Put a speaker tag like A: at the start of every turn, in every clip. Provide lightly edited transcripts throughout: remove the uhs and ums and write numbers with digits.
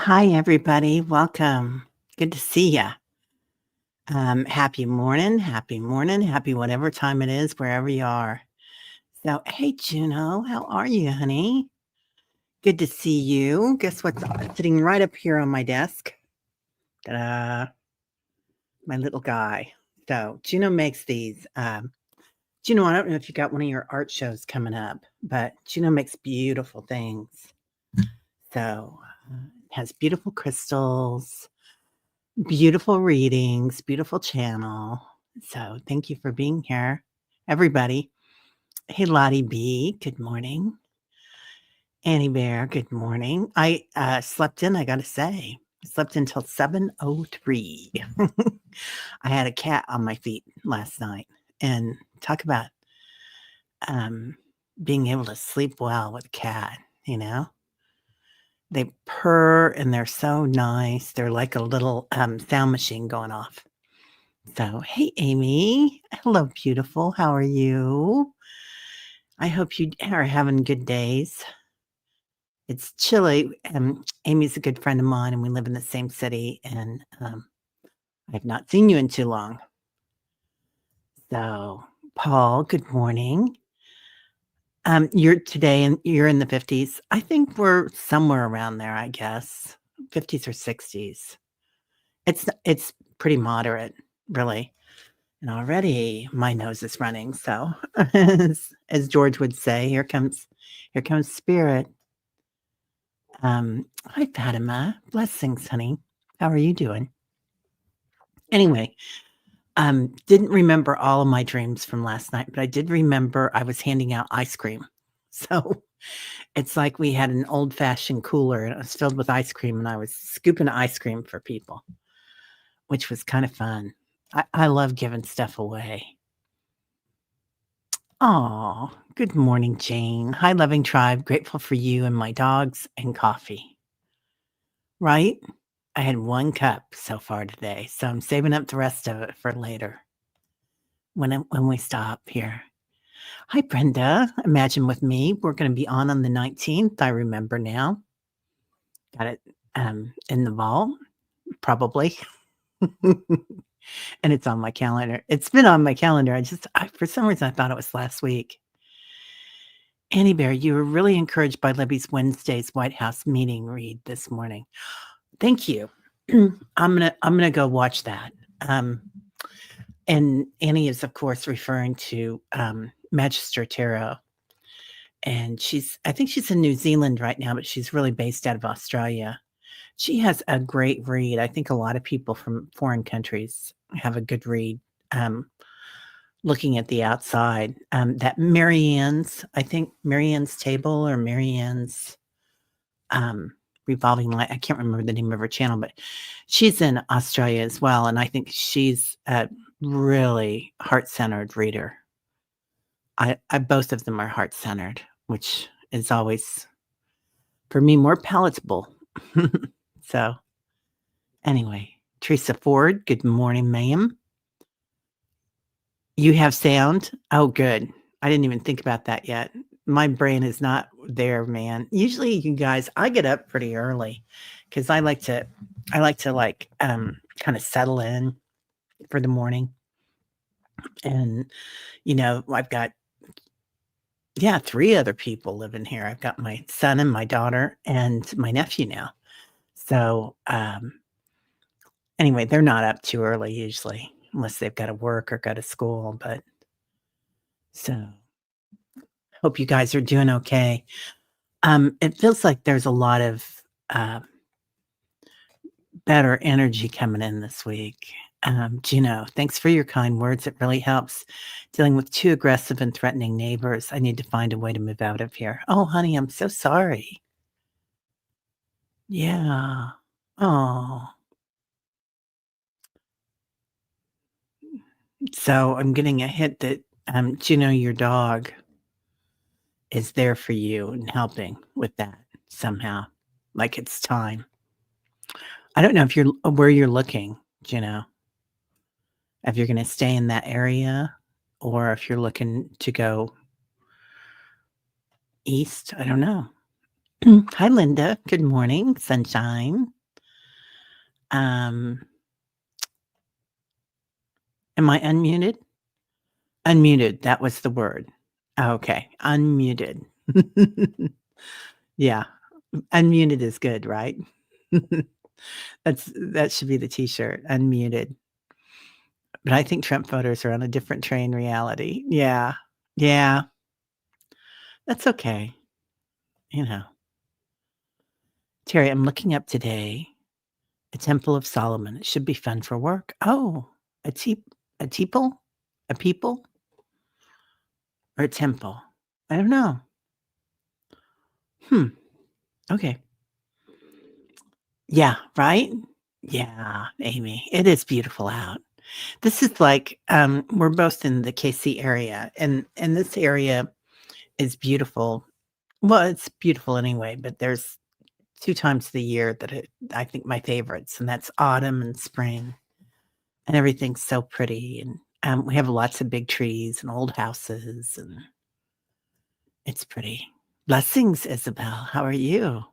A: Hi, everybody. Welcome. Good to see ya. Happy morning, happy whatever time it is, wherever you are. So, hey, Juno, how are you, honey? Good to see you. Guess what's sitting right up here on my desk? Ta-da, my little guy. So, Juno makes these. Juno, I don't know if you got one of your art shows coming up, but Juno makes beautiful things. So, has beautiful crystals. Beautiful readings, beautiful channel. So thank you for being here, everybody. Hey, Lottie B, good morning. Annie Bear, good morning. I slept in, I gotta say. I slept until 7:03. I had a cat on my feet last night, and talk about being able to sleep well with a cat, you know? They purr and they're so nice. They're like a little sound machine going off. So, hey, Amy. Hello, beautiful. How are you? I hope you are having good days. It's chilly. Amy's a good friend of mine, and we live in the same city. And I've not seen you in too long. So, Paul, good morning. You're today, and you're in the 50s. I think we're somewhere around there. I guess 50s or 60s. It's pretty moderate, really. And already my nose is running. So as George would say, here comes spirit. Hi, Fatima. Blessings, honey. How are you doing? Anyway, didn't remember all of my dreams from last night, but I did remember I was handing out ice cream. So it's like we had an old fashioned cooler and it was filled with ice cream, and I was scooping ice cream for people, which was kind of fun. I love giving stuff away. Oh, good morning, Jane. Hi, loving tribe. Grateful for you and my dogs and coffee. Right? I had 1 cup so far today, so I'm saving up the rest of it for later when we stop here. Hi, Brenda. Imagine with me. We're going to be on the 19th. I remember now. Got it in the vault, probably. And it's on my calendar. It's been on my calendar. For some reason, I thought it was last week. Annie Bear, you were really encouraged by Libby's Wednesday's White House meeting read this morning. Thank you. I'm gonna go watch that. And Annie is, of course, referring to Magister Tarot, and I think she's in New Zealand right now, but she's really based out of Australia. She has a great read. I think a lot of people from foreign countries have a good read. Looking at the outside, that I think Marianne's Table or Marianne's Revolving Light. I can't remember the name of her channel, but she's in Australia as well, and I think she's a really heart-centered reader. I both of them are heart-centered, which is always, for me, more palatable. So, anyway, Teresa Ford, good morning, ma'am. You have sound? Oh, good. I didn't even think about that yet. My brain is not there, man. Usually, you guys, I get up pretty early because I like to kind of settle in for the morning. And, I've got 3 other people living here. I've got my son and my daughter and my nephew now. So, anyway, they're not up too early usually, unless they've got to work or go to school. But so, hope you guys are doing okay. It feels like there's a lot of better energy coming in this week. Gino, thanks for your kind words. It really helps. Dealing with 2 aggressive and threatening neighbors. I need to find a way to move out of here. Oh, honey, I'm so sorry. Yeah. Oh. So I'm getting a hint that, Gino, your dog is there for you and helping with that somehow. Like it's time. I don't know if where you're looking, Gino. If you're gonna stay in that area or if you're looking to go east, I don't know. Hi, Linda. Good morning, sunshine. Um, am I unmuted? Unmuted, that was the word. Okay, unmuted. Yeah, unmuted is good, right? That should be the T-shirt, unmuted. But I think Trump voters are on a different train reality. Yeah, yeah, that's okay, you know. Terry, I'm looking up today, a Temple of Solomon. It should be fun for work. Oh, a teep a teeple? A people or a temple? I don't know. Hmm, okay. Yeah, right? Yeah, Amy, it is beautiful out. This is like, we're both in the KC area, and this area is beautiful. Well, it's beautiful anyway, but there's 2 times the year that I think my favorites, and that's autumn and spring, and everything's so pretty, and, we have lots of big trees and old houses, and it's pretty. Blessings, Isabel. How are you?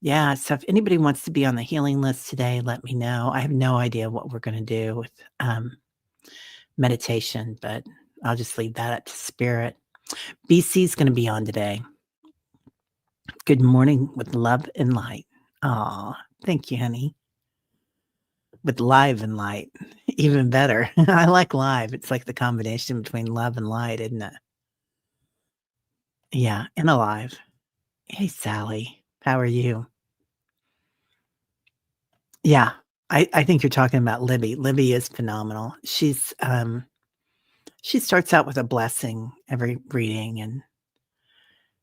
A: Yeah, so if anybody wants to be on the healing list today, let me know. I have no idea what we're gonna do with, meditation, but I'll just leave that up to spirit. BC's gonna be on today. Good morning with love and light. Aw, thank you, honey. With live and light, even better. I like live. It's like the combination between love and light, isn't it? Yeah, and alive. Hey, Sally. How are you? Yeah, I think you're talking about Libby. Libby is phenomenal. She starts out with a blessing every reading, and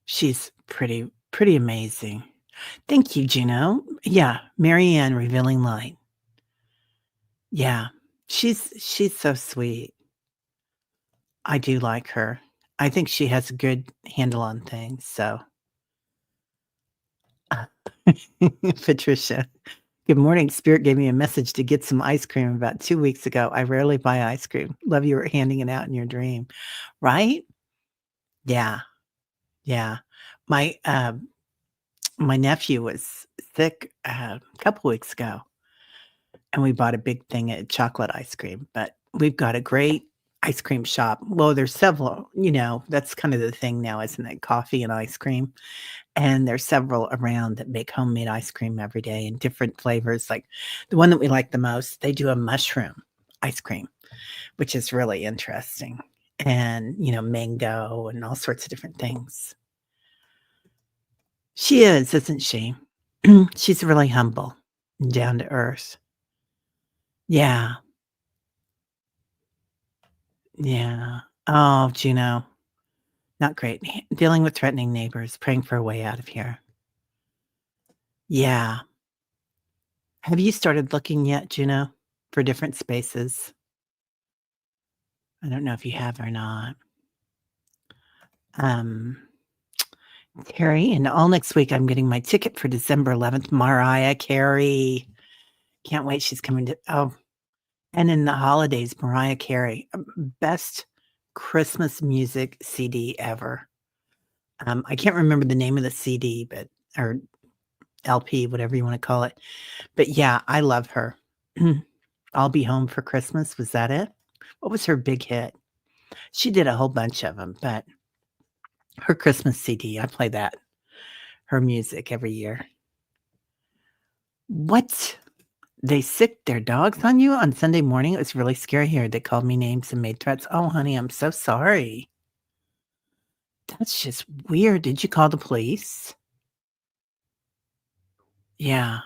A: she's pretty amazing. Thank you, Juno. Yeah, Marianne, Revealing Light. Yeah, she's so sweet. I do like her. I think she has a good handle on things, so Patricia. Good morning. Spirit gave me a message to get some ice cream about 2 weeks ago. I rarely buy ice cream. Love you were handing it out in your dream. Right? Yeah, yeah. My, my nephew was sick, a couple weeks ago, and we bought a big thing of chocolate ice cream, but we've got a great ice cream shop. Well, there's several, that's kind of the thing now, isn't it? Coffee and ice cream. And there's several around that make homemade ice cream every day in different flavors. Like the one that we like the most, they do a mushroom ice cream, which is really interesting. And, mango and all sorts of different things. She is, isn't she? She's really humble and down to earth. Yeah. Yeah. Oh, Juno, not great. Dealing with threatening neighbors, praying for a way out of here. Yeah. Have you started looking yet, Juno, for different spaces? I don't know if you have or not. Um, Carrie, and all next week, I'm getting my ticket for December 11th. Mariah Carey. Can't wait. She's coming to, and in the holidays, Mariah Carey, best Christmas music CD ever. I can't remember the name of the CD, or LP, whatever you want to call it. But yeah, I love her. I'll Be Home for Christmas. Was that it? What was her big hit? She did a whole bunch of them, but her Christmas CD, I play that, her music every year. What? They sicked their dogs on you on Sunday morning? It was really scary here. They called me names and made threats. Oh, honey, I'm so sorry. That's just weird. Did you call the police? Yeah.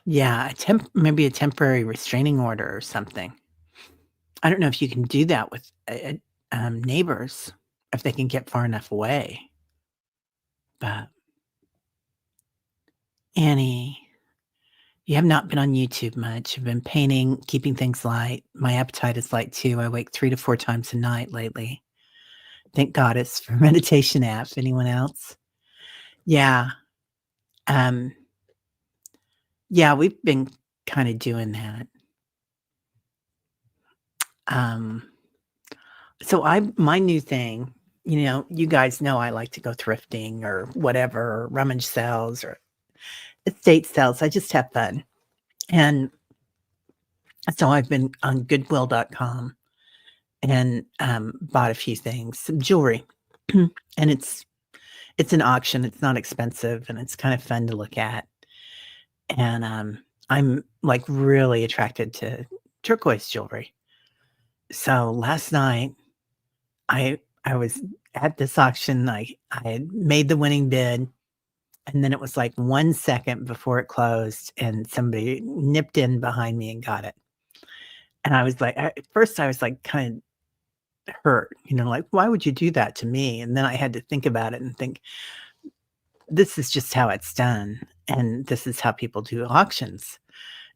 A: Yeah, maybe a temporary restraining order or something. I don't know if you can do that with, neighbors, if they can get far enough away. But Annie, you have not been on YouTube much. I've been painting, keeping things light. My appetite is light too. I wake 3 to 4 times a night lately. Thank Goddess for meditation apps. Anyone else? Yeah. Um, yeah, we've been kinda doing that. Um, so my new thing, you guys know I like to go thrifting or whatever, or rummage sales or estate sales. I just have fun. And so I've been on Goodwill.com and, bought a few things, some jewelry. And it's an auction, it's not expensive, and it's kind of fun to look at. And, I'm, like, really attracted to turquoise jewelry. So last night, I was at this auction, I had made the winning bid, and then it was, like, 1 second before it closed, and somebody nipped in behind me and got it. And I was like at first I was, like, kinda hurt, like, "Why would you do that to me?" And then I had to think about it and think, "This is just how it's done, and this is how people do auctions."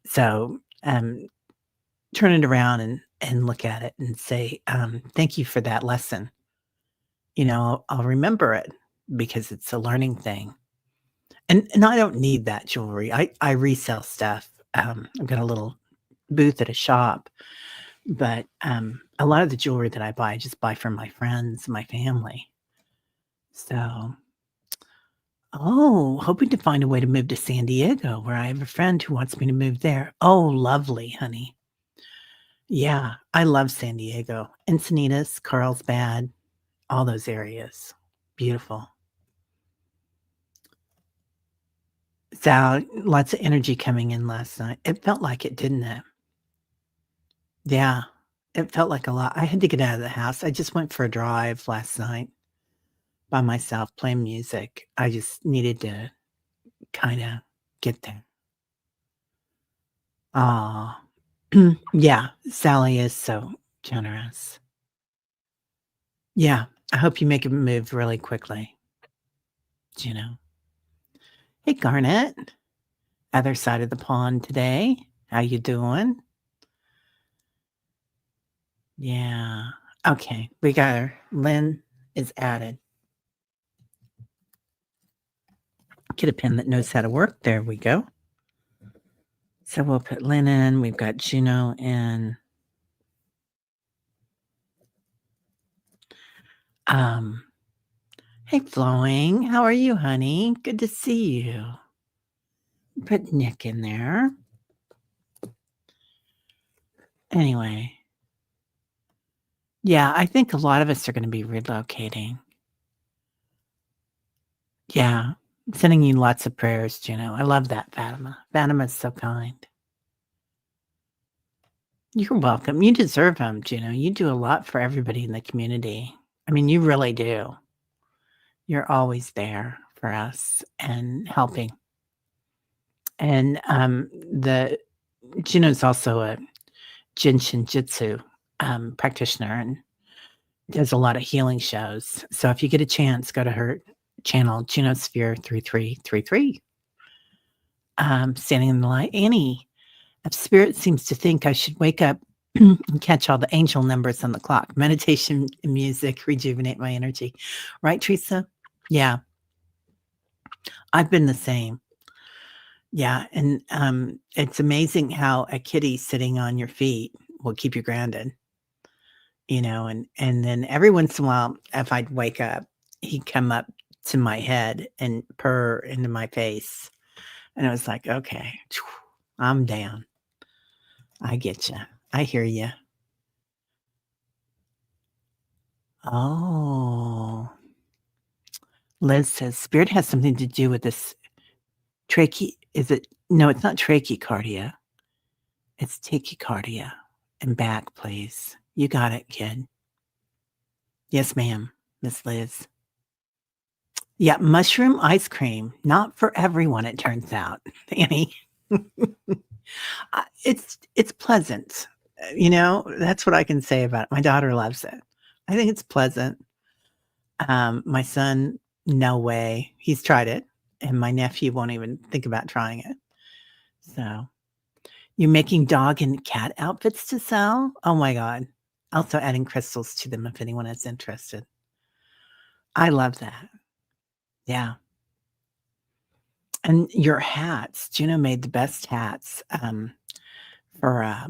A: So, turn it around and look at it and say, "Thank you for that lesson." I'll remember it because it's a learning thing. And I don't need that jewelry. I resell stuff. I've got a little booth at a shop, but, a lot of the jewelry that I buy, I just buy from my friends, my family. So hoping to find a way to move to San Diego, where I have a friend who wants me to move there. Oh, lovely, honey. Yeah, I love San Diego. Encinitas, Carlsbad, all those areas. Beautiful. So, lots of energy coming in last night. It felt like it, didn't it? Yeah, it felt like a lot. I had to get out of the house. I just went for a drive last night by myself playing music. I just needed to kinda get there. Aw. Yeah, Sally is so generous. Yeah, I hope you make a move really quickly, you know? Hey, Garnet, other side of the pond today. How you doing? Yeah. Okay, we got her. Lynn is added. Get a pen that knows how to work. There we go. So we'll put Lynn in. We've got Juno in. Um, hey, Flowing. How are you, honey? Good to see you. Put Nick in there. Anyway, yeah, I think a lot of us are going to be relocating. Yeah, sending you lots of prayers, Juno. I love that, Fatima. Fatima's so kind. You're welcome. You deserve them, Juno. You do a lot for everybody in the community. I mean, you really do. You're always there for us and helping. And the Juno's also a Jinshin Jitsu practitioner and does a lot of healing shows. So if you get a chance, go to her channel, Junosphere 3333. Standing in the light. Annie, spirit seems to think I should wake up and catch all the angel numbers on the clock. Meditation and music rejuvenate my energy. Right, Teresa? Yeah, I've been the same. Yeah, and it's amazing how a kitty sitting on your feet will keep you grounded, and then every once in a while, if I'd wake up, he'd come up to my head and purr into my face, and I was like, "Okay, I'm down. I get you. I hear you." Oh, Liz says spirit has something to do with this is it no, it's not trachycardia. It's tachycardia. And back, please. You got it, kid. Yes, ma'am, Miss Liz. Yeah, mushroom ice cream, not for everyone, it turns out, Annie. It's pleasant, that's what I can say about it. My daughter loves it. I think it's pleasant. My son, no way. He's tried it, and my nephew won't even think about trying it. So, you're making dog and cat outfits to sell? Oh my god. Also adding crystals to them if anyone is interested. I love that. Yeah. And your hats, Juno made the best hats, for,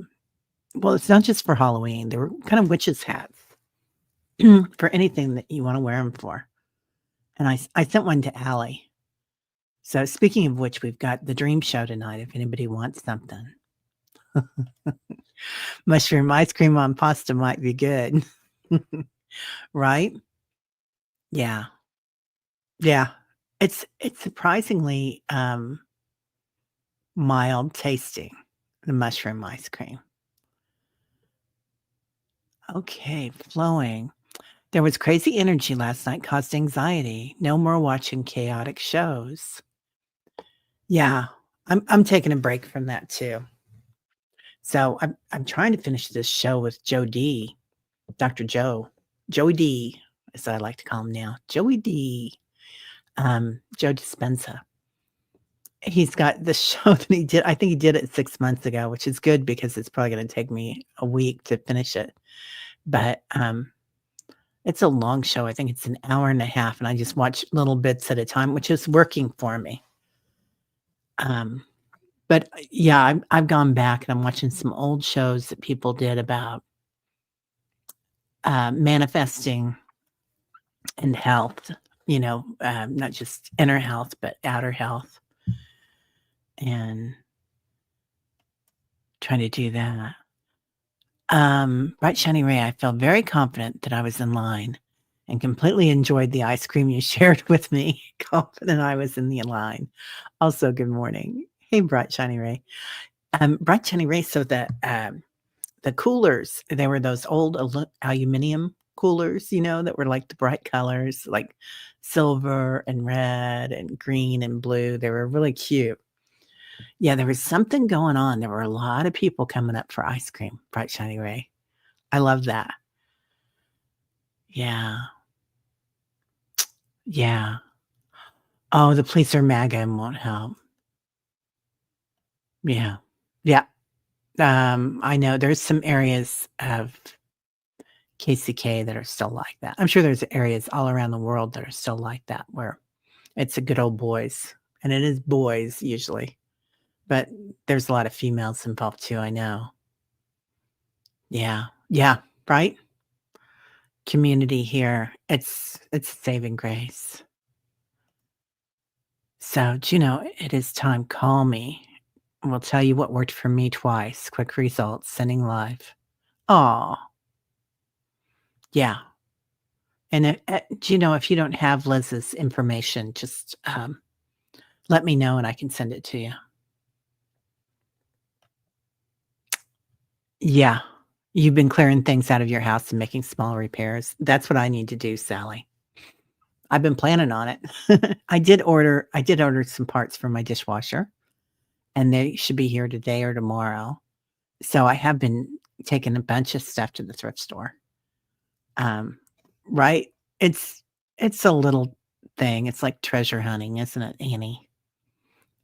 A: well, it's not just for Halloween, they were kind of witches' hats for anything that you wanna wear them for. And I sent one to Allie. So speaking of which, we've got the dream show tonight if anybody wants something. Mushroom ice cream on pasta might be good. Right? Yeah. Yeah. It's surprisingly, mild tasting, the mushroom ice cream. Okay, flowing. There was crazy energy last night, caused anxiety. No more watching chaotic shows. Yeah. I'm taking a break from that too. So I'm trying to finish this show with Joe D, Dr. Joe. Joey D, as I like to call him now. Joey D. Joe Dispenza. He's got the show that he did. I think he did it 6 months ago, which is good because it's probably gonna take me a week to finish it. But, it's a long show. I think it's an hour and a half, and I just watch little bits at a time, which is working for me. Um, but, yeah, I've gone back and I'm watching some old shows that people did about, manifesting and health, not just inner health, but outer health, and trying to do that. Bright Shiny Ray, I feel very confident that I was in line and completely enjoyed the ice cream you shared with me. Confident I was in the line. Also, good morning. Hey, Bright Shiny Ray. Bright Shiny Ray, so the coolers, they were those old aluminum coolers, that were like the bright colors, like silver and red and green and blue. They were really cute. Yeah, there was something going on. There were a lot of people coming up for ice cream, Bright Shiny Ray. I love that. Yeah. Yeah. Oh, the police are MAGA and won't help. Yeah. Yeah. I know there's some areas of KCK that are still like that. I'm sure there's areas all around the world that are still like that, where it's a good old boys, and it is boys usually, but there's a lot of females involved too, I know. Yeah. Yeah. Right? Community here, it's saving grace. So, do you know, it is time. Call me. We'll tell you what worked for me twice. Quick results, sending live. Oh, yeah. And do you know, if you don't have Liz's information, just let me know and I can send it to you. Yeah. You've been clearing things out of your house and making small repairs. That's what I need to do, Sally. I've been planning on it. I did order some parts for my dishwasher, and they should be here today or tomorrow. So I have been taking a bunch of stuff to the thrift store. Um, right? It's it's a little thing. It's like treasure hunting, isn't it, Annie?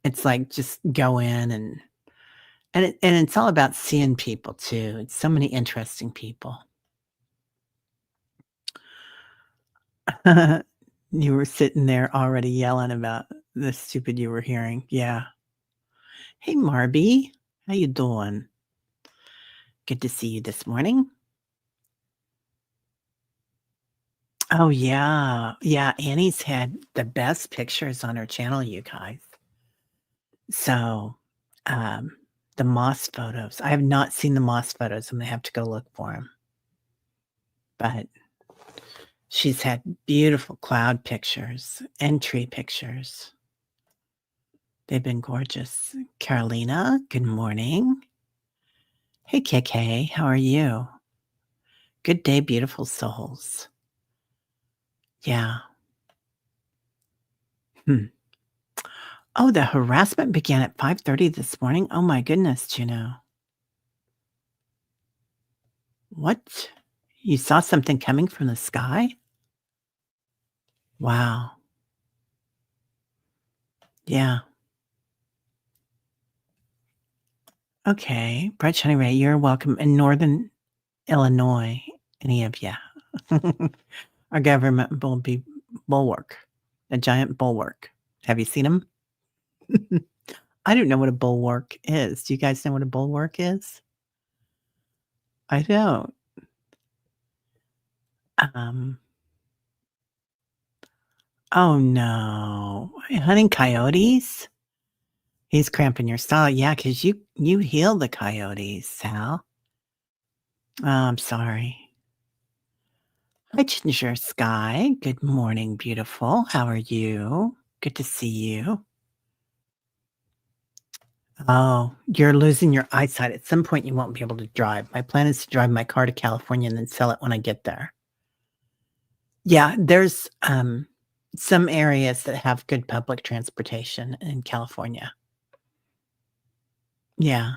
A: It's like just go in and it's all about seeing people too. It's so many interesting people. You were sitting there already yelling about the stupid you were hearing. Yeah. Hey, Marby. How you doing? Good to see you this morning. Oh, yeah. Yeah, Annie's had the best pictures on her channel, you guys. So, um, the moss photos. I have not seen the moss photos. I'm gonna have to go look for them. But she's had beautiful cloud pictures and tree pictures. They've been gorgeous. Carolina, good morning. Hey, KK, how are you? Good day, beautiful souls. Yeah. Hmm. Oh, the harassment began at 5:30 this morning. Oh my goodness, Juno. What? You saw something coming from the sky? Wow. Yeah. Okay. Brett Shiny Ray, you're welcome in Northern Illinois, any of you. Our government will be bulwark, a giant bulwark. Have you seen them? I don't know what a bulwark is. Do you guys know what a bulwark is? I don't. Um, Oh, no. Hunting coyotes? He's cramping your style. Yeah, 'cause you heal the coyotes, Sal. Oh, I'm sorry. Hi, Ginger Sky. Good morning, beautiful. How are you? Good to see you. Oh, you're losing your eyesight. At some point, you won't be able to drive. My plan is to drive my car to California and then sell it when I get there. Yeah, there's, some areas that have good public transportation in California. Yeah.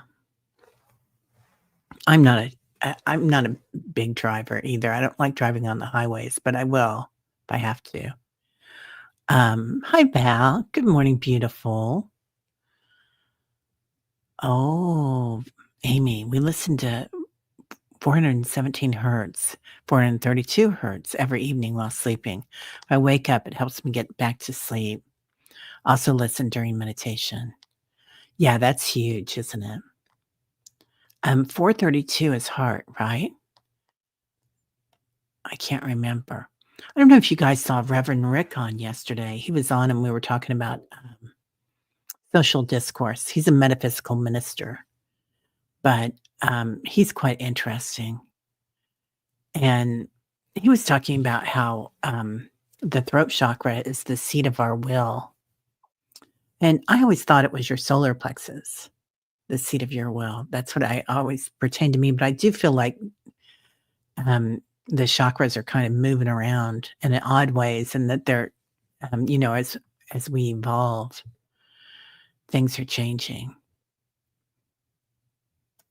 A: I'm not a big driver either. I don't like driving on the highways, but I will if I have to. Hi, Val. Good morning, beautiful. Oh, Amy, we listen to 417 hertz, 432 hertz every evening while sleeping. I wake up, it helps me get back to sleep. Also listen during meditation. Yeah, that's huge, isn't it? 432 is heart, right? I can't remember. I don't know if you guys saw Reverend Rick on yesterday. He was on and we were talking about social discourse. He's a metaphysical minister, but he's quite interesting. And he was talking about how the throat chakra is the seat of our will. And I always thought it was your solar plexus, the seat of your will. That's what I always pertained to me. But I do feel like the chakras are kind of moving around in odd ways, and that they're, as we evolve, things are changing.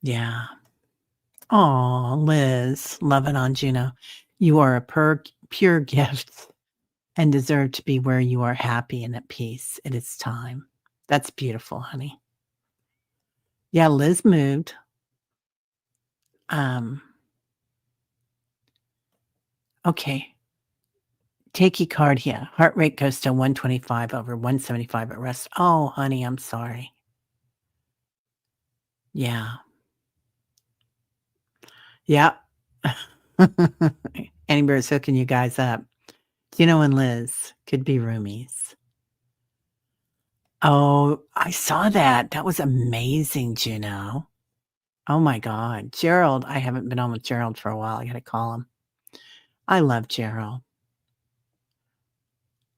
A: Yeah. Oh, Liz, love it on Juno. You are a pure gift and deserve to be where you are happy and at peace. It is time. That's beautiful, honey. Yeah, Liz moved. Um, okay. Tachycardia. Heart rate goes to 125 over 175 at rest. Oh, honey, I'm sorry. Yeah. Yeah. Annie Bear's hooking you guys up. Juno and Liz could be roomies. Oh, I saw that. That was amazing, Juno. Oh my God. Gerald, I haven't been on with Gerald for a while. I gotta call him. I love Gerald.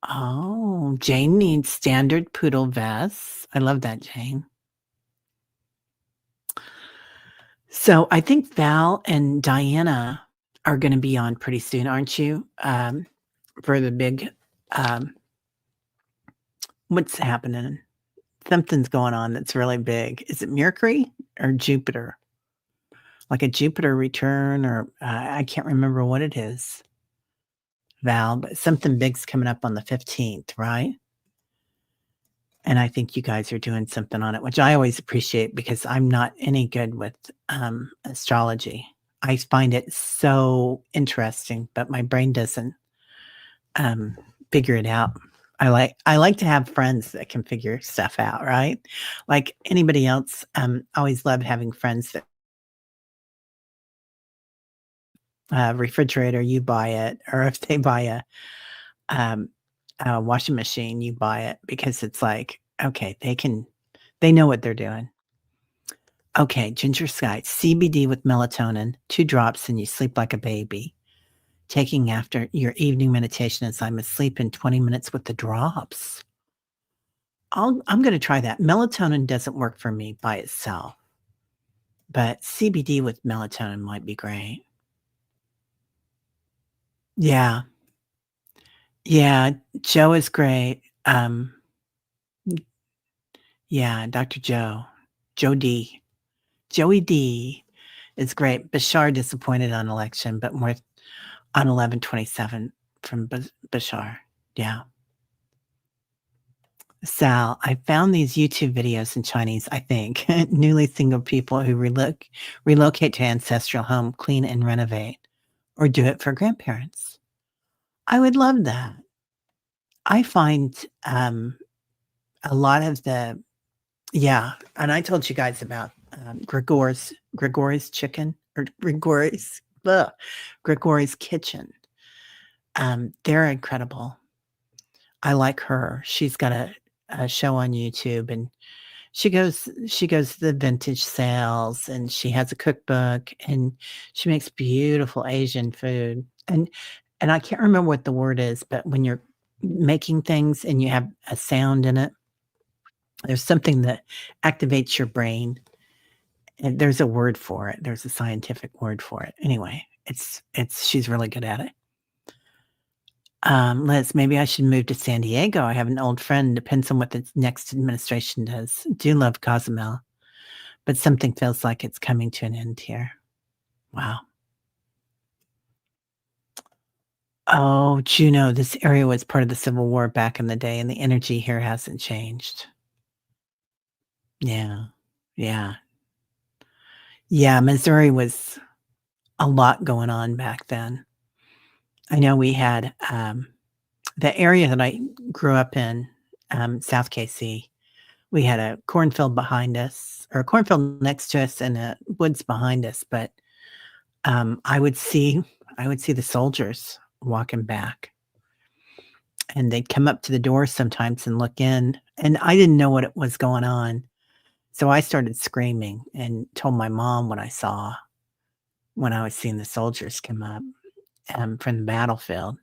A: Oh, Jane needs standard poodle vests. I love that, Jane. So I think Val and Diana are gonna be on pretty soon, aren't you? For the big, um what's happening? Something's going on that's really big. Is it Mercury or Jupiter? Like a Jupiter return or, I can't remember what it is, Val, but something big's coming up on the 15th, right? And I think you guys are doing something on it, which I always appreciate because I'm not any good with, astrology. I find it so interesting, but my brain doesn't, um, figure it out. I like to have friends that can figure stuff out, right? Like anybody else, always loved having friends that refrigerator, you buy it, or if they buy um, a washing machine, you buy it because it's like, okay, they know what they're doing. Okay, Ginger Sky, CBD with melatonin, 2 drops, and you sleep like a baby. Taking after your evening meditation as I'm asleep in 20 minutes with the drops. I'm gonna try that. Melatonin doesn't work for me by itself, but CBD with melatonin might be great. Yeah. Yeah, Joe is great. Yeah, Dr. Joe. Joe D. Joey D is great. Bashar disappointed on election, but more on 11/27 from Bashar. Yeah. Sal, I found these YouTube videos in Chinese, I think. Newly single people who relocate to ancestral home, clean and renovate, or do it for grandparents. I would love that. I find a lot of the yeah, and I told you guys about Gregori's chicken or Gregori's kitchen. They're incredible. I like her. She's got a show on YouTube, and she goes to the vintage sales, and she has a cookbook, and she makes beautiful Asian food, and I can't remember what the word is, but when you're making things and you have a sound in it, there's something that activates your brain, and there's a word for it. There's a scientific word for it. Anyway, it's she's really good at it. Liz, maybe I should move to San Diego. I have an old friend, depends on what the next administration does. Do love Cozumel, but something feels like it's coming to an end here. Wow. Oh, Juneau, this area was part of the Civil War back in the day, and the energy here hasn't changed. Yeah. Yeah. Yeah, Missouri was a lot going on back then. I know we had, the area that I grew up in, South KC, we had a cornfield behind us or a cornfield next to us and, woods behind us, but, I would see the soldiers walking back, and they'd come up to the door sometimes and look in, and I didn't know what it was going on, so I started screaming and told my mom what I saw when I was seeing the soldiers come up, from the battlefield,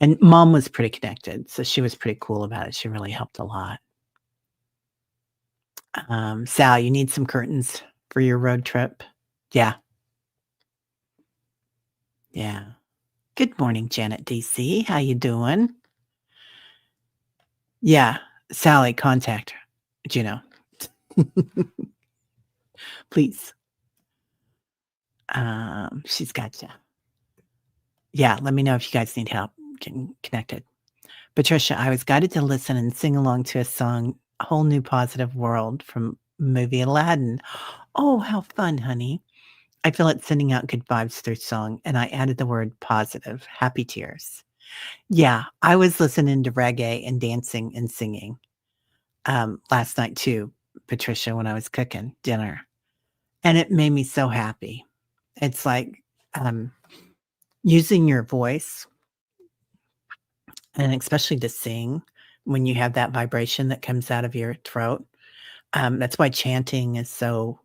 A: and mom was pretty connected, so she was pretty cool about it, she really helped a lot. Sal, you need some curtains for your road trip? Yeah, yeah. Good morning, Janet DC. How you doing? Yeah, Sally, contact Juno, please. She's got you. Yeah, let me know if you guys need help getting connected. Patricia, I was guided to listen and sing along to a song, "A Whole New Positive World" from movie Aladdin. Oh, how fun, honey. I feel it sending out good vibes through song, and I added the word positive, happy tears. Yeah, I was listening to reggae and dancing and singing, last night too, Patricia, when I was cooking dinner, and it made me so happy. It's like, um, using your voice, and especially to sing when you have that vibration that comes out of your throat. That's why chanting is so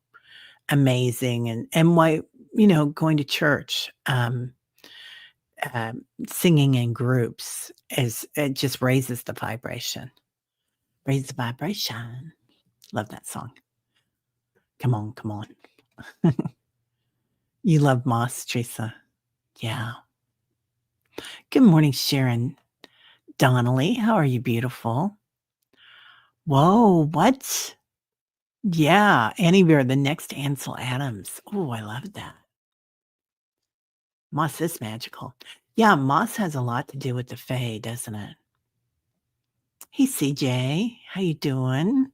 A: amazing, and why, going to church, singing in groups is it just raises the vibration. Raise the vibration. Love that song. Come on, come on. You love Moss, Teresa. Yeah. Good morning, Sharon Donnelly. How are you, beautiful? Whoa, what? Yeah, Annie Bear, the next Ansel Adams. Oh, I love that. Moss is magical. Yeah, Moss has a lot to do with the Fae, doesn't it? Hey, CJ, how you doing?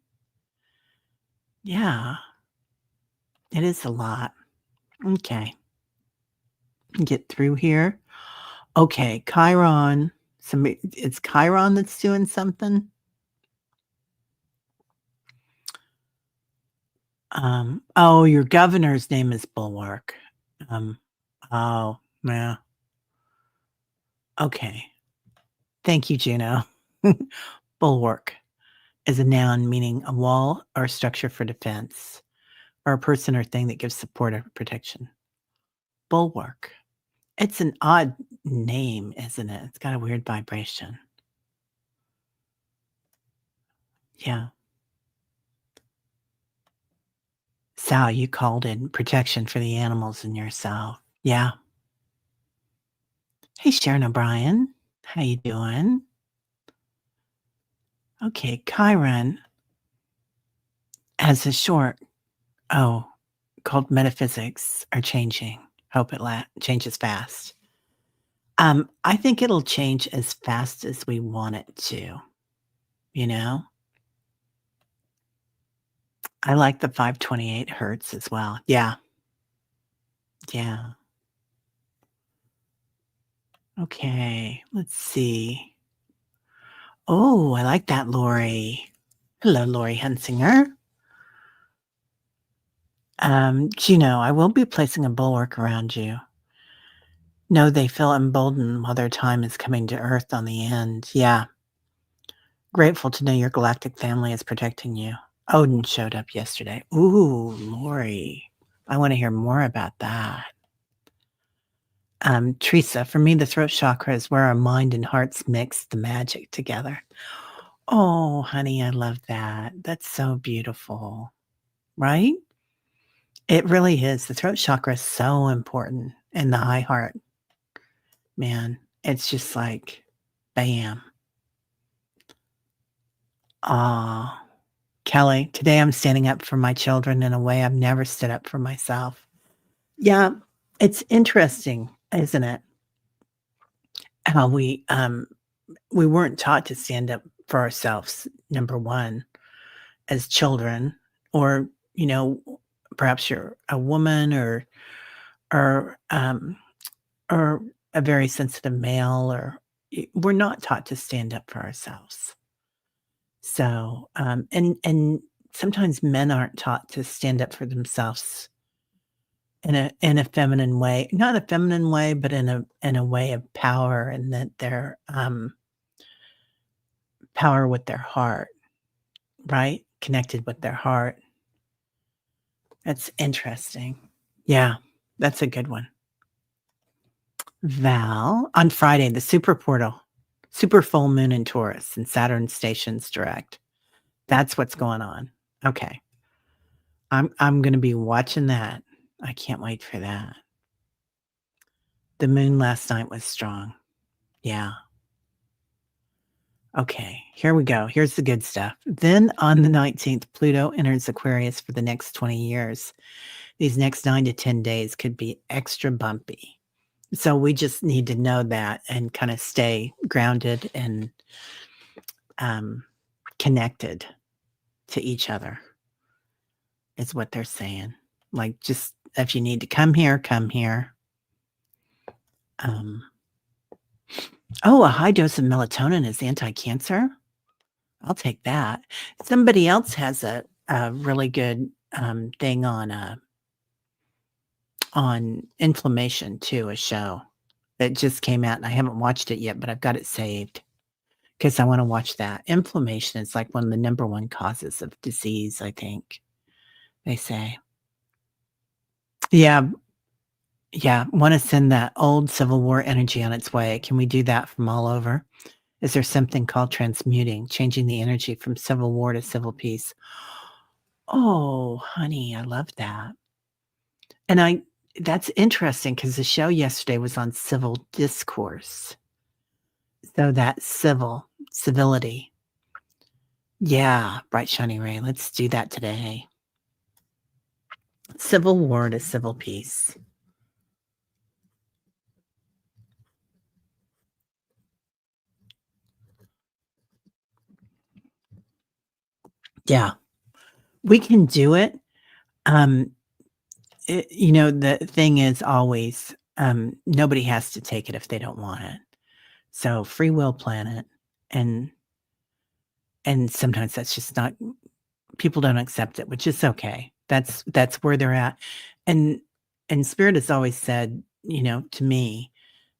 A: Yeah, it is a lot. Okay, get through here. Okay, Chiron. Somebody, it's Chiron that's doing something. Oh, your governor's name is Bulwark. Um, oh, yeah. Okay. Thank you, Juno. Bulwark is a noun meaning a wall or structure for defense, or a person or thing that gives support or protection. Bulwark. It's an odd name, isn't it? It's got a weird vibration. Yeah. Sal, you called in protection for the animals and yourself. Yeah. Hey, Sharon O'Brien. How you doing? Okay, Chiron has a short, oh, called Metaphysics Are Changing. Hope it changes fast. I think it'll change as fast as we want it to, you know? I like the 528 hertz as well. Yeah. Yeah. Okay. Let's see. Oh, I like that, Lori. Hello, Lori Hensinger. Juno, I will be placing a bulwark around you. No, they feel emboldened while their time is coming to Earth on the end. Yeah. Grateful to know your galactic family is protecting you. Odin showed up yesterday. Ooh, Lori. I want to hear more about that. Teresa, for me, the throat chakra is where our mind and hearts mix the magic together. Oh, honey, I love that. That's so beautiful, right? It really is. The throat chakra is so important. And the high heart, man, it's just like, bam. Ah, Kelly, today I'm standing up for my children in a way I've never stood up for myself. Yeah, it's interesting, isn't it? How we weren't taught to stand up for ourselves, number one, as children, or, you know, perhaps you're a woman or, or a very sensitive male, or we're not taught to stand up for ourselves. So, and sometimes men aren't taught to stand up for themselves in a feminine way, not a feminine way, but in a way of power, and that they're power with their heart, right? Connected with their heart. That's interesting. Yeah, that's a good one. Val, on Friday, the super portal, super full moon in Taurus and Saturn stations direct. That's what's going on. Okay. I'm gonna be watching that. I can't wait for that. The moon last night was strong. Yeah. Okay, here we go. Here's the good stuff. Then on the 19th, Pluto enters Aquarius for the next 20 years. These next 9 to 10 days could be extra bumpy. So we just need to know that and kind of stay grounded and um, connected to each other, is what they're saying. Like, just if you need to come here, come here. Um, oh, a high dose of melatonin is anti-cancer. I'll take that. Somebody else has a really good thing on inflammation too, a show that just came out, and I haven't watched it yet, but I've got it saved because I want to watch that. Inflammation is like one of the number one causes of disease, I think they say. Yeah, yeah. Want to send that old Civil War energy on its way. Can we do that from all over? Is there something called transmuting, changing the energy from civil war to civil peace? Oh, honey, I love that. And that's interesting because the show yesterday was on civil discourse. So that civility. Yeah, bright shiny ray. Let's do that today. Civil war to civil peace. Yeah, we can do it. Um, the thing is always, nobody has to take it if they don't want it. So free will planet, and sometimes that's just not, people don't accept it, which is okay. That's where they're at. And spirit has always said, to me,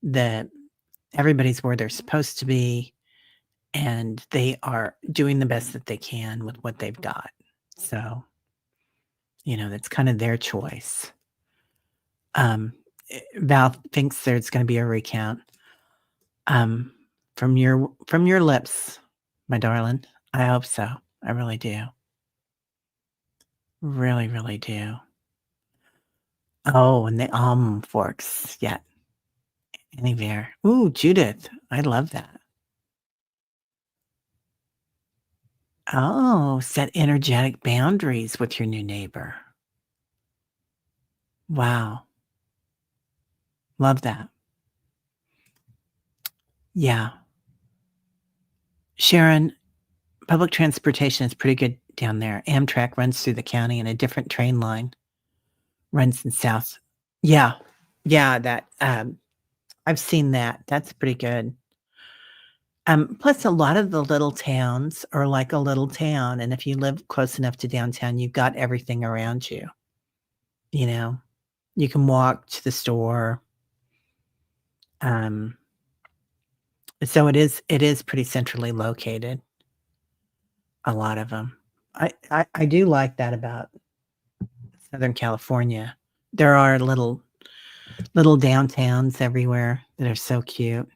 A: that everybody's where they're supposed to be, and they are doing the best that they can with what they've got. So, that's kind of their choice. Val thinks there's going to be a recount. Um, from your lips, my darling. I hope so. I really do. Really, really do. Oh, and the forks. Yeah. Any bear. Ooh, Judith. I love that. Oh, set energetic boundaries with your new neighbor. Wow. Love that. Yeah. Sharon, public transportation is pretty good down there. Amtrak runs through the county, and a different train line runs in south. Yeah. Yeah, that, I've seen that. That's pretty good. Plus a lot of the little towns are like a little town, and if you live close enough to downtown, you've got everything around you, you know? You can walk to the store. Um, so it is pretty centrally located. a lot of them. I do like that about Southern California. There are little downtowns everywhere that are so cute,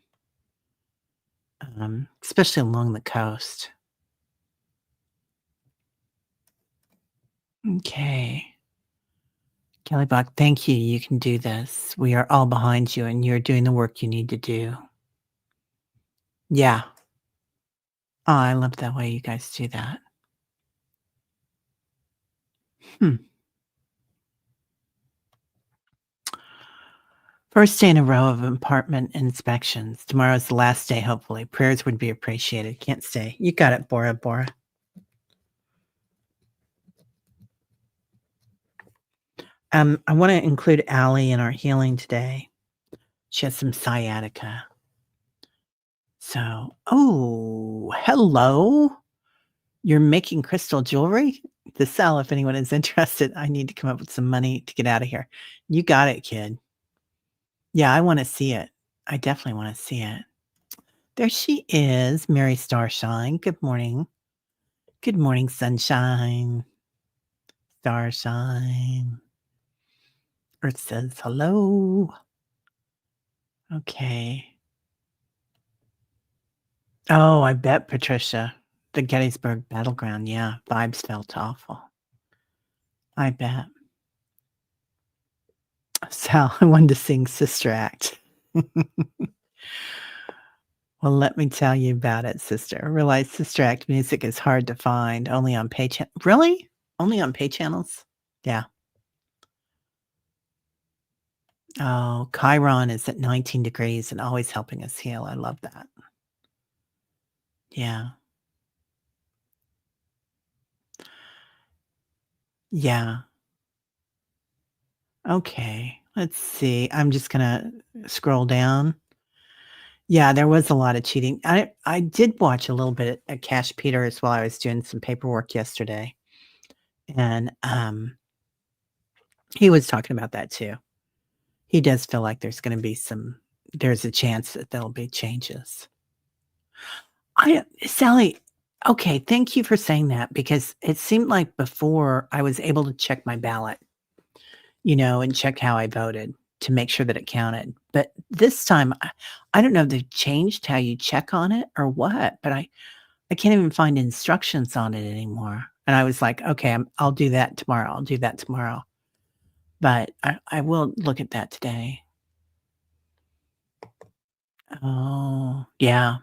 A: especially along the coast. Okay. Kelly Bach, thank you. You can do this. We are all behind you, and you're doing the work you need to do. Yeah. Oh, I love the way you guys do that. Hmm. First day in a row of apartment inspections. Tomorrow's the last day, hopefully. Prayers would be appreciated. Can't stay. You got it, Bora Bora. I want to include Allie in our healing today. She has some sciatica. So, oh, hello. You're making crystal jewelry? To sell if anyone is interested. I need to come up with some money to get out of here. You got it, kid. Yeah, I want to see it. I definitely want to see it. There she is, Mary Starshine. Good morning. Good morning, sunshine. Starshine. Earth says hello. Okay. Oh, I bet, Patricia. The Gettysburg Battleground, yeah, vibes felt awful. I bet. Sal, I wanted to sing Sister Act. Well, let me tell you about it, sister. I realize Sister Act music is hard to find, only on pay really? Only on pay channels? Yeah. Oh, Chiron is at 19 degrees and always helping us heal. I love that. Yeah. Yeah. Okay. Let's see. I'm just gonna scroll down. Yeah, there was a lot of cheating. I did watch a little bit at Cash Peters while I was doing some paperwork yesterday, and, he was talking about that too. He does feel like there's a chance that there'll be changes. Sally, okay, thank you for saying that because it seemed like before I was able to check my ballot, and check how I voted to make sure that it counted. But this time, I don't know if they've changed how you check on it or what, but I can't even find instructions on it anymore. And I was like, okay, I'll do that tomorrow. I'll do that tomorrow. But I will look at that today. Oh, yeah.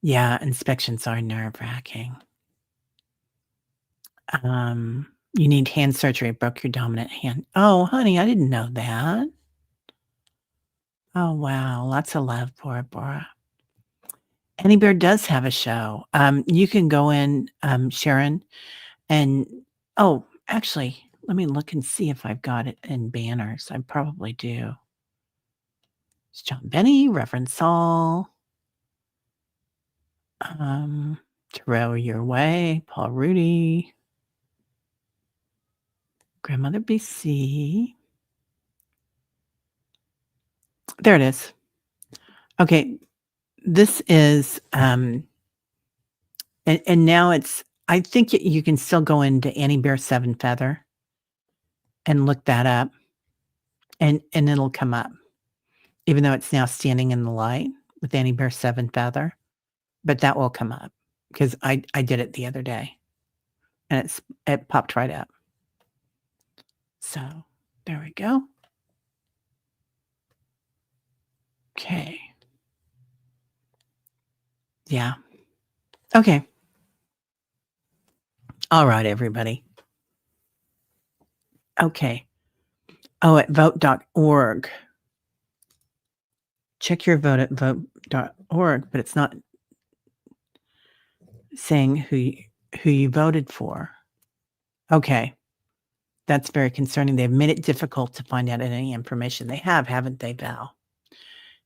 A: Yeah. Inspections are nerve wracking. You need hand surgery. Broke your dominant hand. Oh, honey, I didn't know that. Oh, wow. Lots of love, Bora Bora. Annie Bear does have a show. You can go in, Sharon, and actually, let me look and see if I've got it in banners. I probably do. It's John Benny, Reverend Saul, Terrell Your Way, Paul Rudy, Grandmother BC. There it is. Okay, this is, and now I think you can still go into Annie Bear Seven Feather and look that up, and it'll come up, even though it's now standing in the light with Annie Bear Seven Feather, but that will come up because I did it the other day, and it popped right up. So there we go. Okay. Yeah. Okay. All right, everybody. Okay. Oh, at vote.org. Check your vote at vote.org, but it's not saying who you voted for. Okay. That's very concerning. They've made it difficult to find out any information. They have, haven't they, Val?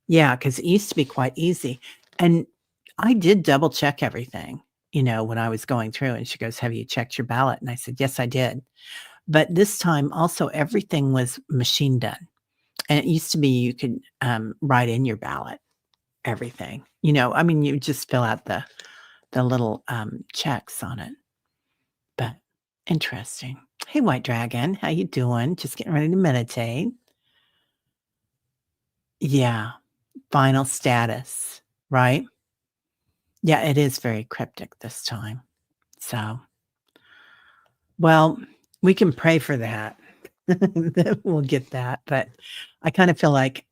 A: Yeah, because it used to be quite easy. And I did double check everything, when I was going through. And she goes, "Have you checked your ballot?" And I said, "Yes, I did." But this time also everything was machine done. And it used to be you could write in your ballot, everything. You just fill out the the little checks on it. But interesting. Hey, White Dragon, how you doing? Just getting ready to meditate. Yeah, final status, right? Yeah, it is very cryptic this time. So, well, we can pray for that. That we'll get that, but I kind of feel like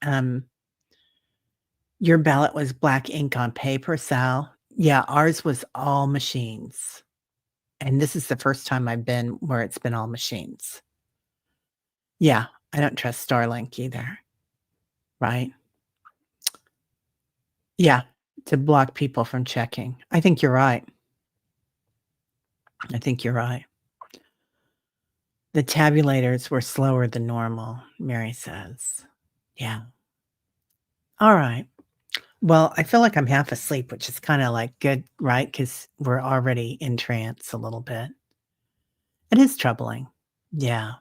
A: your ballot was black ink on paper, Sal. Yeah, ours was all machines. And this is the first time I've been where it's been all machines. Yeah, I don't trust Starlink either, right? Yeah, to block people from checking. I think you're right. I think you're right. The tabulators were slower than normal, Mary says. Yeah. All right. Well, I feel like I'm half asleep, which is kinda, like, good, right? Because 'Cause we're already in trance a little bit. It is troubling. Yeah.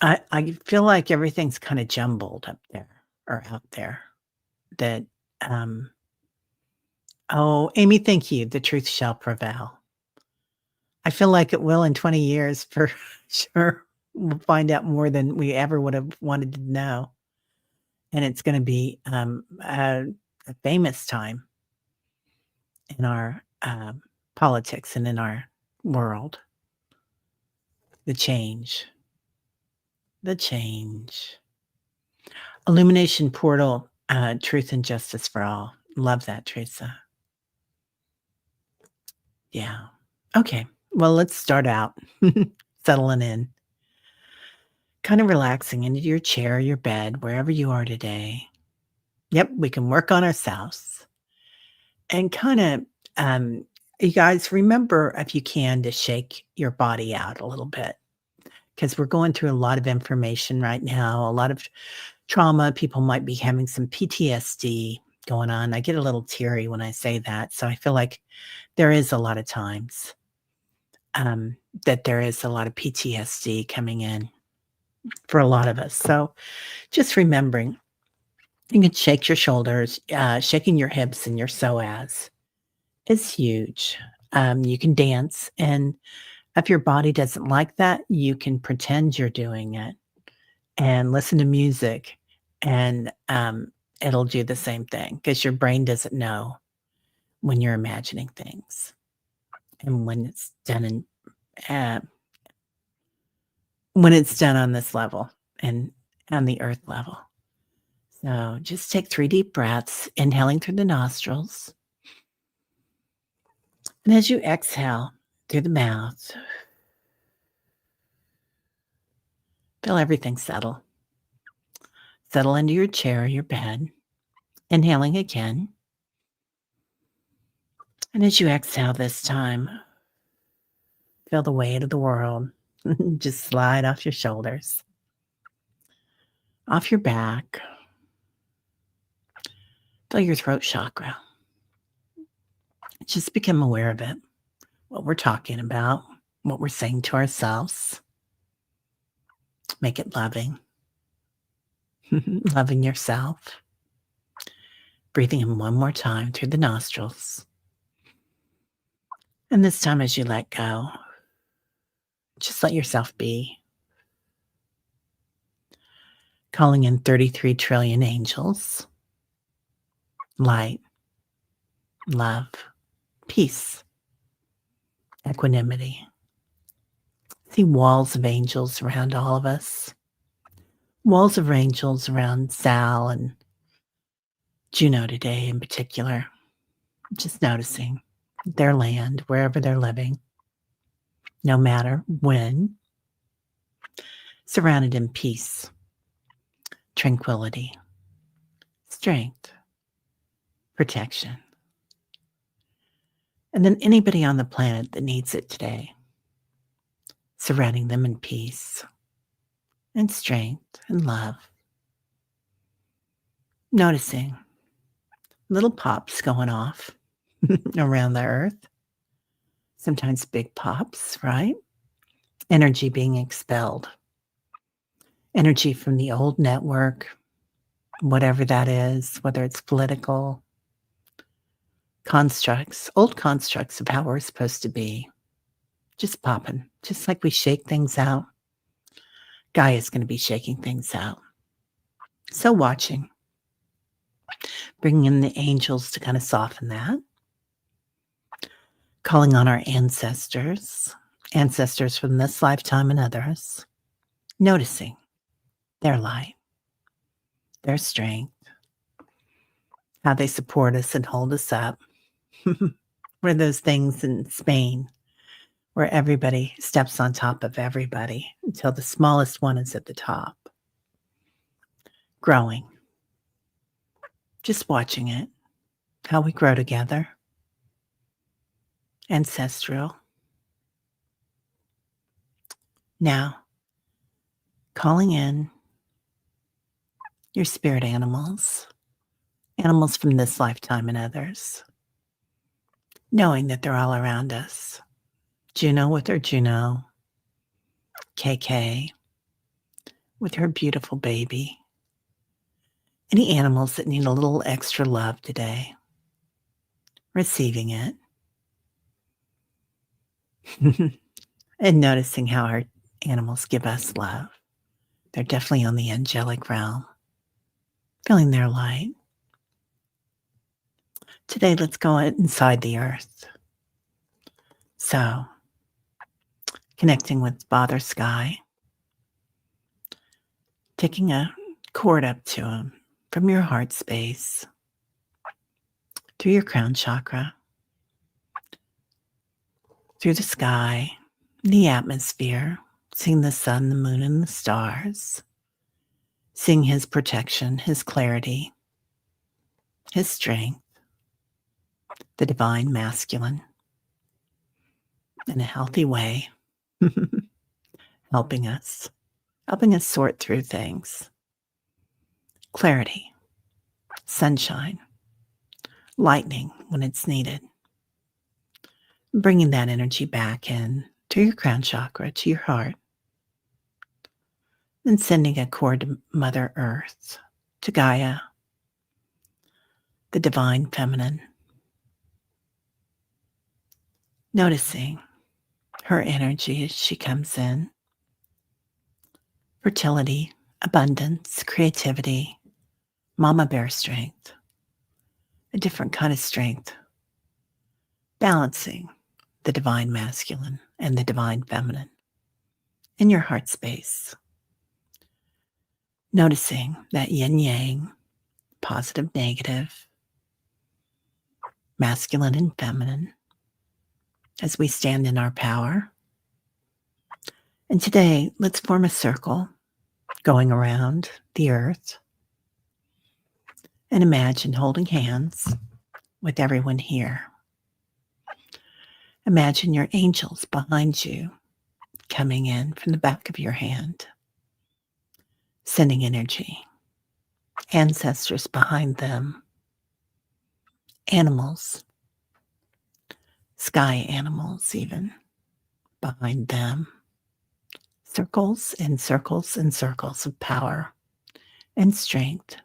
A: I feel like everything's kinda jumbled up there or out there that, um oh, Amy, thank you. The truth shall prevail. I feel like it will in 20 years for sure. We'll find out more than we ever would have wanted to know, and it's gonna be, a famous time in our, politics and in our world. The change. The change. Illumination portal, truth and justice for all. Love that, Teresa. Yeah. Okay. Well, let's start out settling in, kind of relaxing into your chair, your bed, wherever you are today. Yep, we can work on ourselves and kind of, you guys remember if you can to shake your body out a little bit because we're going through a lot of information right now, a lot of trauma. People might be having some PTSD going on. I get a little teary when I say that. So I feel like there is a lot of times um, that there is a lot of PTSD coming in for a lot of us. So just remembering, you can shake your shoulders, shaking your hips and your psoas is huge. You can dance, and if your body doesn't like that, you can pretend you're doing it and listen to music, and it'll do the same thing because your brain doesn't know when you're imagining things and uh, when it's done on this level and on the earth level. So just take 3 deep breaths, inhaling through the nostrils. And as you exhale through the mouth, feel everything settle. Settle into your chair, your bed, inhaling again. And as you exhale this time, feel the weight of the world just slide off your shoulders, off your back. Feel your throat chakra. Just become aware of it, what we're talking about, what we're saying to ourselves. Make it loving, loving yourself. Breathing in one more time through the nostrils. And this time, as you let go, just let yourself be. Calling in 33 trillion angels, light, love, peace, equanimity. See walls of angels around all of us, walls of angels around Sal and Juno today in particular. Just noticing their land, wherever they're living, no matter when, surrounded in peace, tranquility, strength, protection. And then anybody on the planet that needs it today, surrounding them in peace and strength and love. Noticing little pops going off around the earth. Sometimes big pops, right? Energy being expelled. Energy from the old network, whatever that is, whether it's political, constructs, old constructs of how we're supposed to be, just popping, just like we shake things out. Gaia's going to be shaking things out. So watching, bringing in the angels to kind of soften that, calling on our ancestors from this lifetime and others, noticing their light, their strength, how they support us and hold us up. We're those things in Spain where everybody steps on top of everybody until the smallest one is at the top. Growing. Just watching it. How we grow together. Ancestral. Now, calling in your spirit animals from this lifetime and others, knowing that they're all around us. Juno with her Juno, KK with her beautiful baby. Any animals that need a little extra love today, receiving it. And noticing how our animals give us love. They're definitely on the angelic realm, feeling their light. Today, let's go inside the earth. So, connecting with Father Sky, taking a cord up to him from your heart space, through your crown chakra, through the sky, the atmosphere, seeing the sun, the moon, and the stars, seeing his protection, his clarity, his strength, the divine masculine, in a healthy way, helping us sort through things. Clarity, sunshine, lightning when it's needed. Bringing that energy back in to your crown chakra, to your heart, and sending a cord to Mother Earth, to Gaia, the divine feminine. Noticing her energy as she comes in. Fertility, abundance, creativity, mama bear strength, a different kind of strength, balancing the divine masculine and the divine feminine in your heart space. Noticing that yin yang, positive, negative, masculine and feminine, as we stand in our power. And today, let's form a circle going around the earth and imagine holding hands with everyone here. Imagine your angels behind you coming in from the back of your hand, sending energy. Ancestors behind them, animals, sky animals even behind them. Circles and circles and circles of power and strength.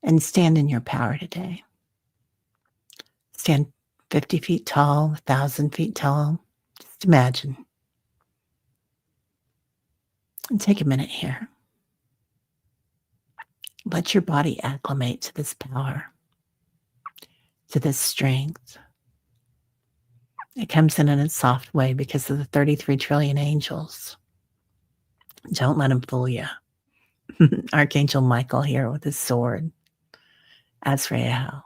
A: And stand in your power today. Stand 50 feet tall, 1,000 feet tall. Just imagine. And take a minute here. Let your body acclimate to this power, to this strength. It comes in a soft way because of the 33 trillion angels. Don't let them fool you. Archangel Michael here with his sword. Azrael.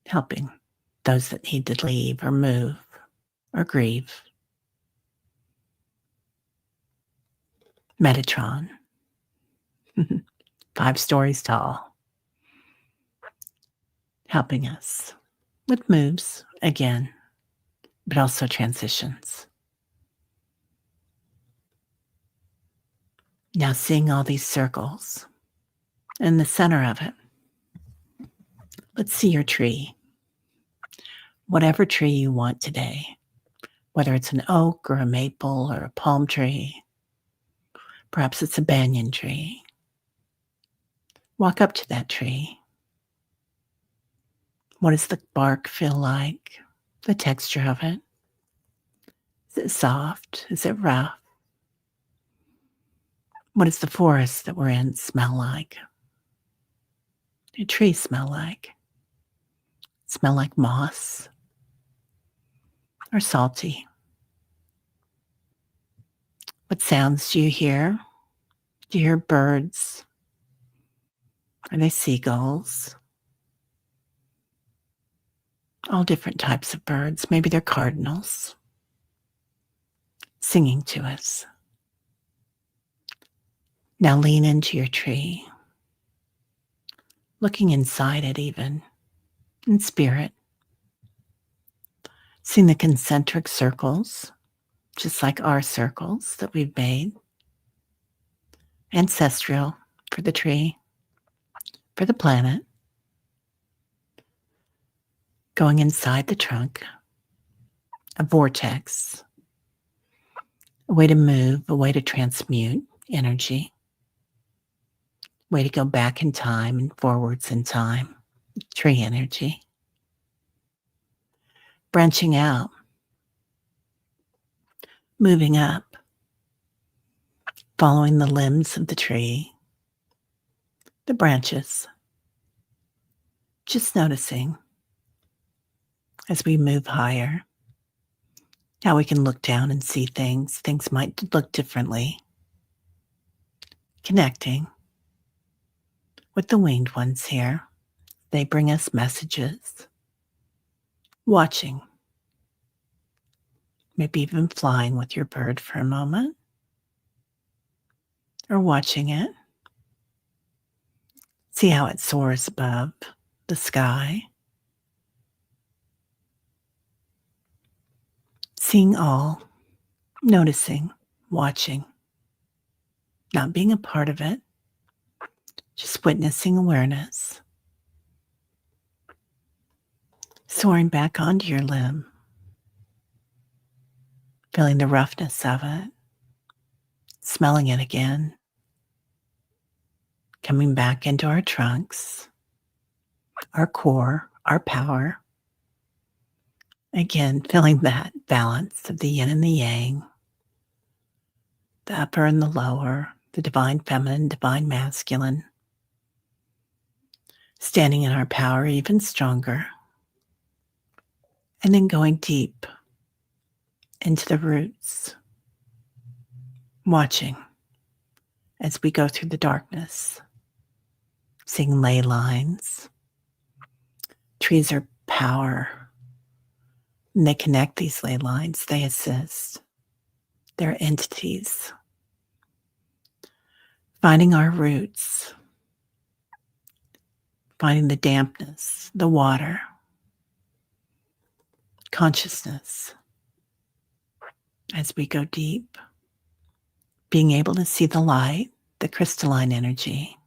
A: Helping those that need to leave or move or grieve. Metatron. 5 stories tall. Helping us with moves again, but also transitions. Now seeing all these circles in the center of it, let's see your tree. Whatever tree you want today, whether it's an oak or a maple or a palm tree, perhaps it's a banyan tree. Walk up to that tree. What does the bark feel like? The texture of it? Is it soft? Is it rough? What does the forest that we're in smell like? Do trees smell like? Smell like moss or salty? What sounds do you hear? Do you hear birds? Are they seagulls? All different types of birds. Maybe they're cardinals singing to us. Now lean into your tree, looking inside it even, in spirit, seeing the concentric circles, just like our circles that we've made, ancestral for the tree, for the planet, going inside the trunk, a vortex, a way to move, a way to transmute energy, way to go back in time and forwards in time, tree energy, branching out, moving up, following the limbs of the tree, the branches, just noticing as we move higher how we can look down and see things. Things might look differently. Connecting with the winged ones here. They bring us messages. Watching. Maybe even flying with your bird for a moment. Or watching it. See how it soars above the sky. Seeing all. Noticing. Watching. Not being a part of it. Just witnessing awareness. Soaring back onto your limb. Feeling the roughness of it. Smelling it again. Coming back into our trunks. Our core. Our power. Again, feeling that balance of the yin and the yang. The upper and the lower. The divine feminine, divine masculine. Standing in our power even stronger. And then going deep into the roots. Watching as we go through the darkness. Seeing ley lines. Trees are power. And they connect these ley lines. They assist. They're entities. Finding our roots. Finding the dampness, the water. Consciousness. As we go deep. Being able to see the light, the crystalline energy.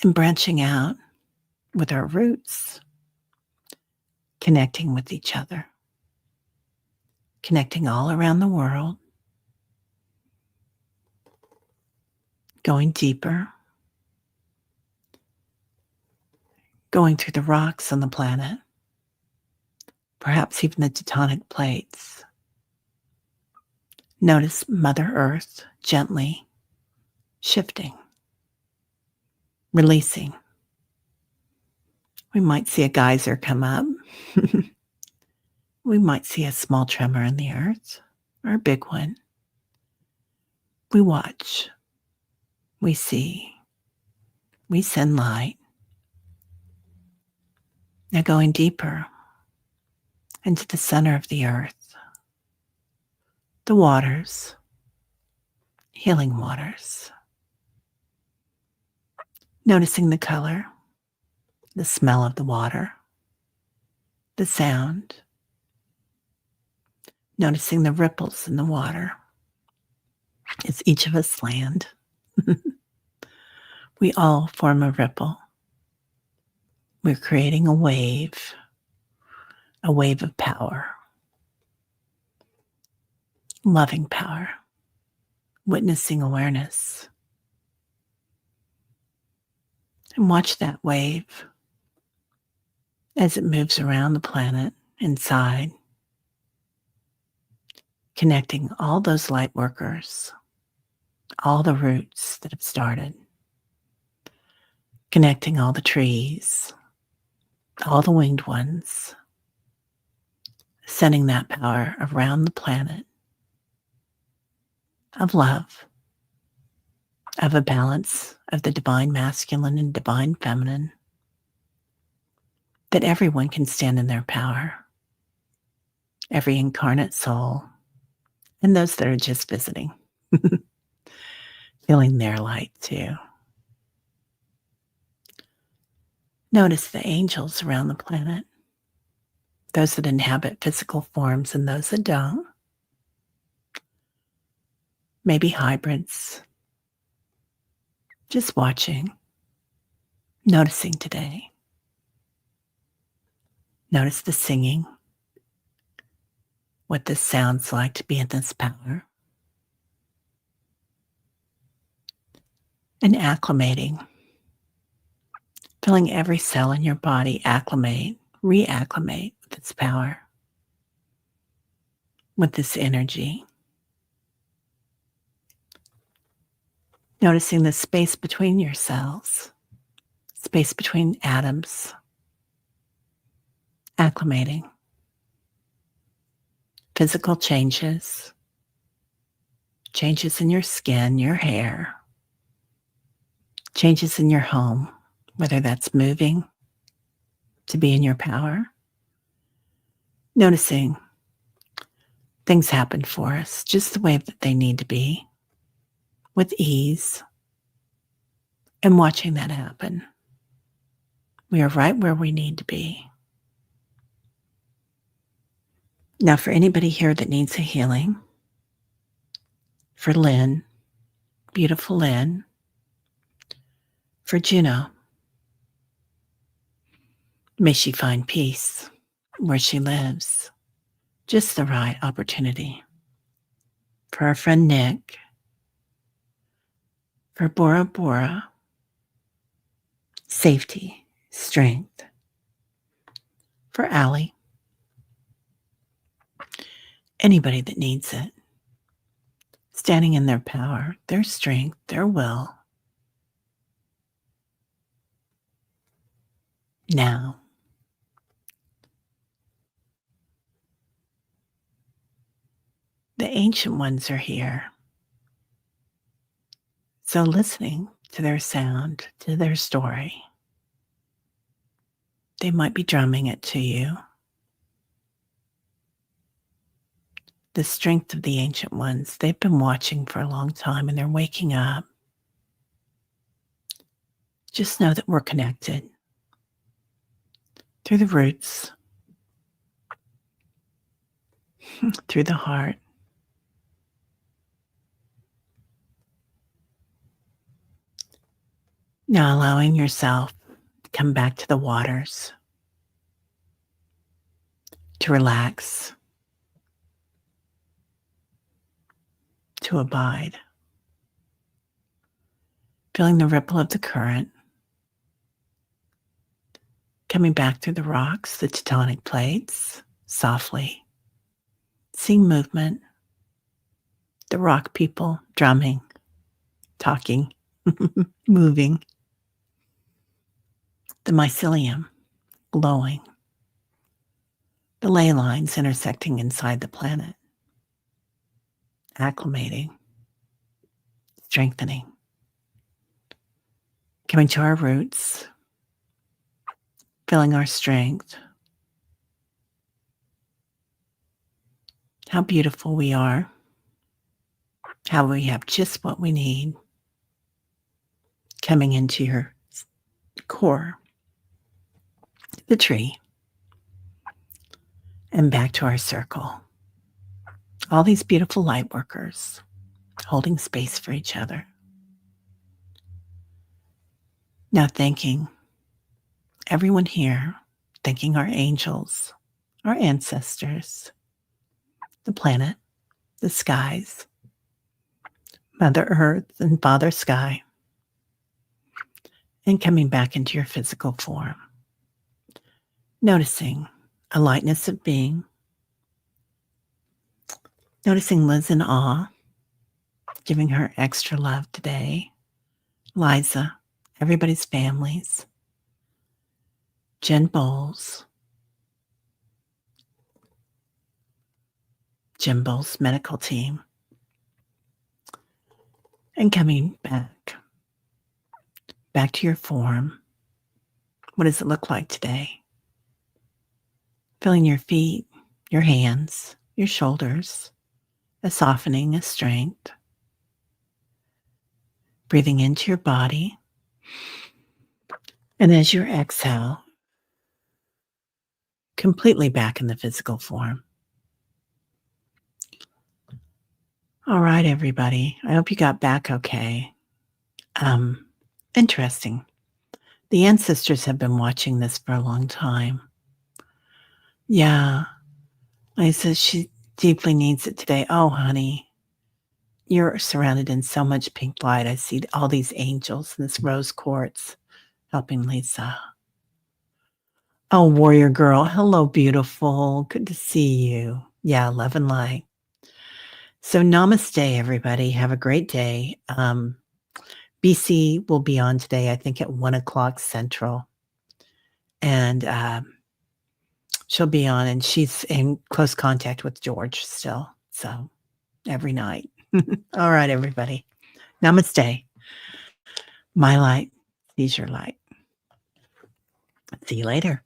A: And branching out with our roots. Connecting with each other. Connecting all around the world. Going deeper. Going through the rocks on the planet. Perhaps even the tectonic plates. Notice Mother Earth gently shifting, releasing. We might see a geyser come up. We might see a small tremor in the earth or a big one. We watch. We see. We send light. Now going deeper into the center of the earth. The waters. Healing waters. Noticing the color. The smell of the water. The sound. Noticing the ripples in the water as each of us land. We all form a ripple. We're creating a wave of power, loving power, witnessing awareness. And watch that wave as it moves around the planet inside, connecting all those light workers, all the roots that have started, connecting all the trees, all the winged ones, sending that power around the planet of love, of a balance of the divine masculine and divine feminine, that everyone can stand in their power, every incarnate soul, and those that are just visiting, feeling their light too. Notice the angels around the planet, those that inhabit physical forms and those that don't, maybe hybrids, just watching, noticing today. Notice the singing, what this sounds like to be in this power, and acclimating, feeling every cell in your body acclimate, reacclimate with its power, with this energy. Noticing the space between your cells, space between atoms, acclimating. Physical changes, changes in your skin, your hair, changes in your home, whether that's moving to be in your power. Noticing things happen for us just the way that they need to be, with ease, and watching that happen. We are right where we need to be. Now, for anybody here that needs a healing, for Lynn, beautiful Lynn, for Juno, may she find peace where she lives, just the right opportunity. For our friend Nick, for Bora Bora, safety, strength. For Allie, anybody that needs it, standing in their power, their strength, their will. Now, the ancient ones are here. So listening to their sound, to their story, they might be drumming it to you. The strength of the ancient ones, they've been watching for a long time and they're waking up. Just know that we're connected through the roots, through the heart. Now allowing yourself to come back to the waters, to relax, to abide. Feeling the ripple of the current, coming back through the rocks, the tectonic plates, softly. Seeing movement, the rock people drumming, talking, moving. The mycelium glowing. The ley lines intersecting inside the planet. Acclimating, strengthening. Coming to our roots, feeling our strength. How beautiful we are. How we have just what we need. Coming into your core, the tree, and back to our circle. All these beautiful light workers holding space for each other. Now thanking everyone here, thanking our angels, our ancestors, the planet, the skies, Mother Earth and Father Sky, and coming back into your physical form. Noticing a lightness of being. Noticing Liz in awe, giving her extra love today. Liza, everybody's families. Jen Bowles, Jim Bowles' medical team. And coming back to your form. What does it look like today? Feeling your feet, your hands, your shoulders, a softening, a strength. Breathing into your body. And as you exhale, completely back in the physical form. All right, everybody. I hope you got back okay. Interesting. The ancestors have been watching this for a long time. Yeah. I said she deeply needs it today. Oh, honey, you're surrounded in so much pink light. I see all these angels and this rose quartz helping Lisa. Oh, warrior girl. Hello, beautiful. Good to see you. Yeah, love and light. So namaste, everybody. Have a great day. BC will be on today, I think at 1:00 Central. And she'll be on, and she's in close contact with George still. So every night. All right, everybody. Namaste. My light sees your light. See you later.